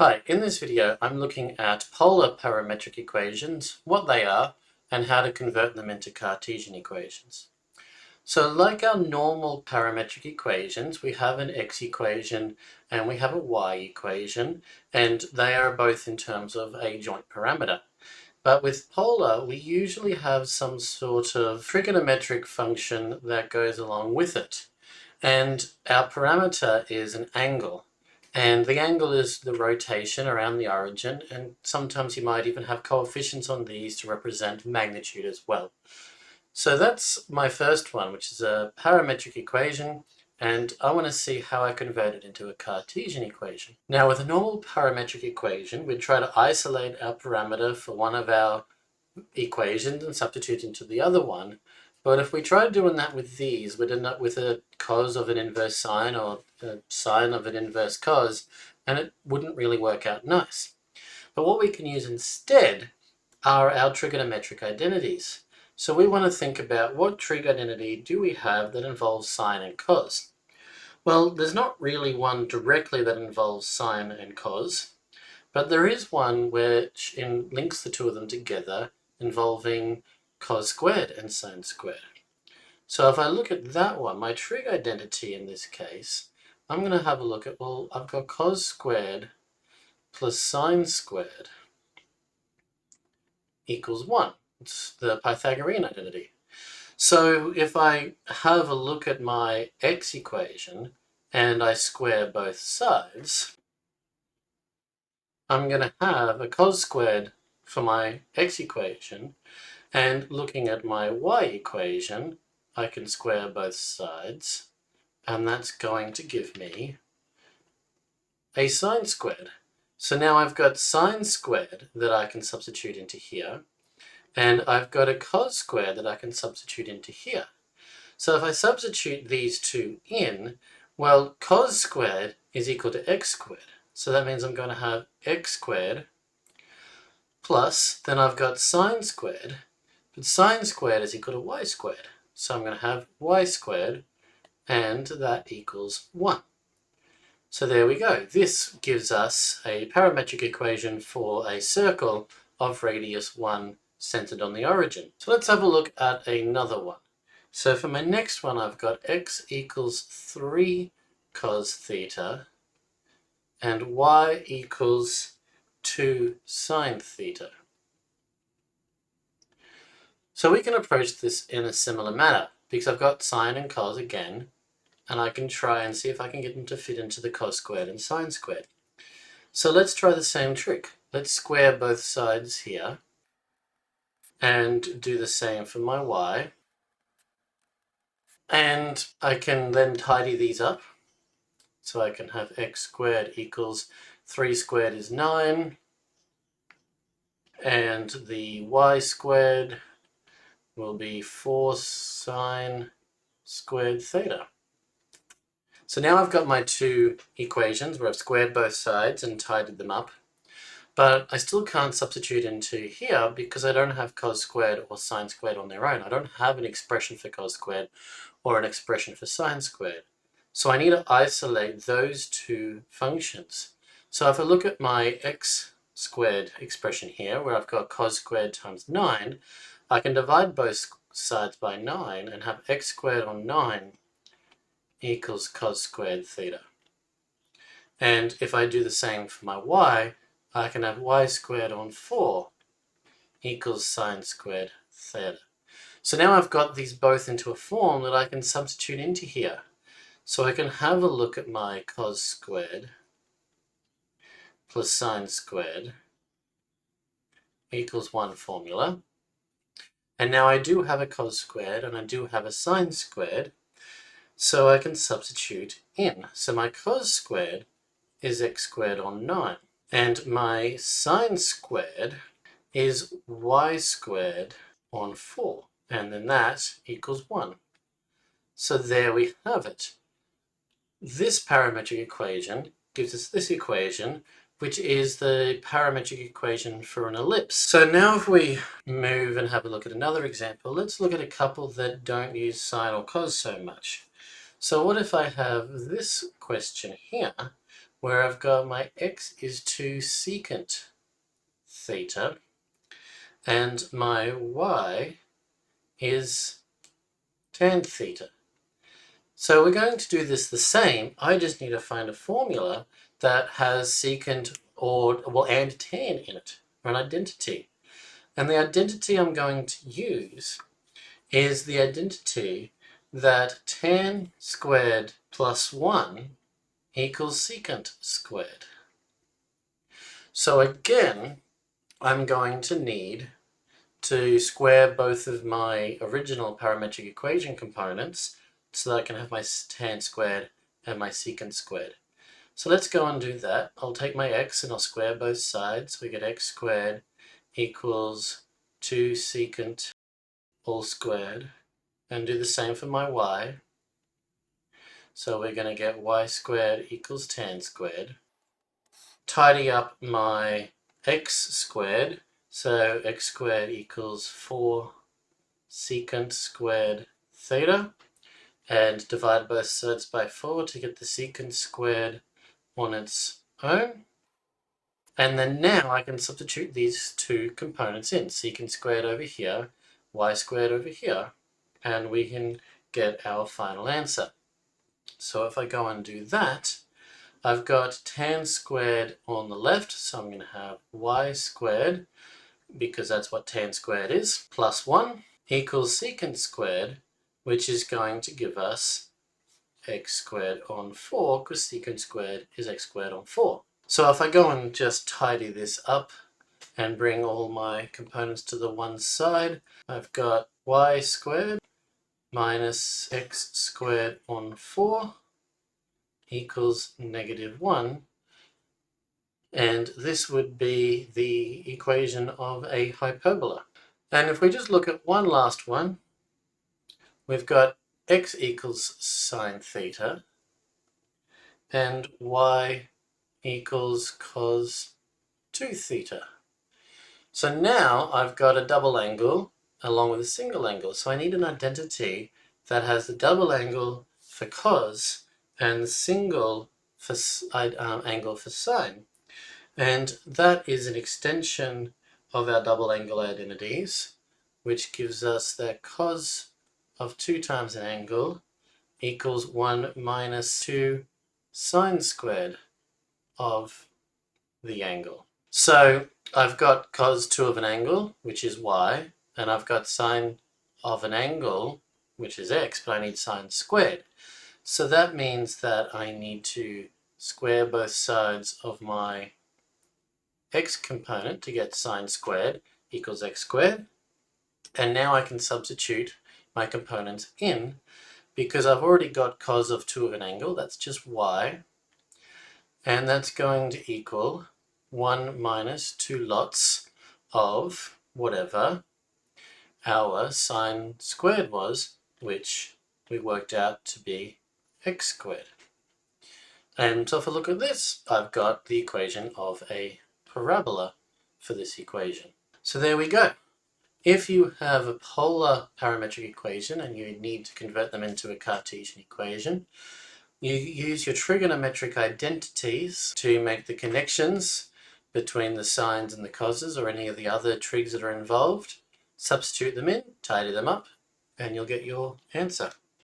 Hi, in this video I'm looking at polar parametric equations, what they are, and how to convert them into Cartesian equations. So like our normal parametric equations, we have an x equation and we have a y equation, and they are both in terms of a joint parameter. But with polar, we usually have some sort of trigonometric function that goes along with it. And our parameter is an angle. And the angle is the rotation around the origin, and sometimes you might even have coefficients on these to represent magnitude as well. So that's my first one, which is a parametric equation, and I want to see how I convert it into a Cartesian equation. Now, with a normal parametric equation, we'd try to isolate our parameter for one of our equations and substitute into the other one. But if we try doing that with these, we'd end up with a cos of an inverse sine or a sine of an inverse cos, and it wouldn't really work out nice. But what we can use instead are our trigonometric identities. So we want to think about what trig identity do we have that involves sine and cos. Well, there's not really one directly that involves sine and cos, but there is one which links the two of them together, involving cos squared and sine squared. So if I look at that one, my trig identity in this case, I'm going to have a look at, well, I've got cos squared plus sine squared equals 1. It's the Pythagorean identity. So if I have a look at my x equation and I square both sides, I'm going to have a cos squared for my x equation, and looking at my y equation, I can square both sides, and that's going to give me a sine squared. So now I've got sine squared that I can substitute into here, and I've got a cos squared that I can substitute into here. So if I substitute these two in, well, cos squared is equal to x squared. So that means I'm going to have x squared plus, then I've got sine squared, but sine squared is equal to y squared. So I'm going to have y squared, and that equals 1. So there we go. This gives us a parametric equation for a circle of radius 1 centered on the origin. So let's have a look at another one. So for my next one, I've got x equals 3 cos theta and y equals 2 sine theta. So we can approach this in a similar manner, because I've got sine and cos again, and I can try and see if I can get them to fit into the cos squared and sine squared. So let's try the same trick. Let's square both sides here, and do the same for my y. And I can then tidy these up. So I can have x squared equals 3 squared is 9, and the y squared will be 4 sine squared theta. So now I've got my two equations where I've squared both sides and tidied them up, but I still can't substitute into here because I don't have cos squared or sine squared on their own. I don't have an expression for cos squared or an expression for sine squared. So I need to isolate those two functions. So if I look at my x squared expression here, where I've got cos squared times 9, I can divide both sides by 9 and have x squared on 9 equals cos squared theta. And if I do the same for my y, I can have y squared on 4 equals sine squared theta. So now I've got these both into a form that I can substitute into here. So I can have a look at my cos squared plus sine squared equals 1 formula. And now I do have a cos squared and I do have a sine squared, so I can substitute in. So my cos squared is x squared on 9, and my sine squared is y squared on 4, and then that equals 1. So there we have it. This parametric equation gives us this equation, which is the parametric equation for an ellipse. So now if we move and have a look at another example, let's look at a couple that don't use sine or cos so much. So what if I have this question here, where I've got my x is 2 secant theta, and my y is tan theta. So we're going to do this the same. I just need to find a formula that has secant and tan in it, or an identity. And the identity I'm going to use is the identity that tan squared plus 1 equals secant squared. So again, I'm going to need to square both of my original parametric equation components so that I can have my tan squared and my secant squared. So let's go and do that. I'll take my x and I'll square both sides. We get x squared equals 2 secant all squared, and do the same for my y. So we're going to get y squared equals tan squared. Tidy up my x squared, so x squared equals 4 secant squared theta, and divide both sides by 4 to get the secant squared on its own. And then now I can substitute these two components in, secant squared over here, y squared over here, and we can get our final answer. So if I go and do that, I've got tan squared on the left, so I'm going to have y squared, because that's what tan squared is, plus 1 equals secant squared, which is going to give us x squared on 4, because secant squared is x squared on 4. So if I go and just tidy this up and bring all my components to the one side, I've got y squared minus x squared on 4 equals -1. And this would be the equation of a hyperbola. And if we just look at one last one, we've got x equals sine theta and y equals cos 2 theta. So now I've got a double angle along with a single angle. So I need an identity that has the double angle for cos and the single for angle for sine. And that is an extension of our double angle identities, which gives us that cos of 2 times an angle equals 1 minus 2 sine squared of the angle. So I've got cos 2 of an angle, which is y, and I've got sine of an angle, which is x, but I need sine squared. So that means that I need to square both sides of my x component to get sine squared equals x squared. And now I can substitute my components in, because I've already got cos of 2 of an angle, that's just y, and that's going to equal 1 minus 2 lots of whatever our sine squared was, which we worked out to be x squared. And so if I look at this, I've got the equation of a parabola for this equation. So there we go. If you have a polar parametric equation and you need to convert them into a Cartesian equation, you use your trigonometric identities to make the connections between the sines and the coses or any of the other trigs that are involved. Substitute them in, tidy them up, and you'll get your answer.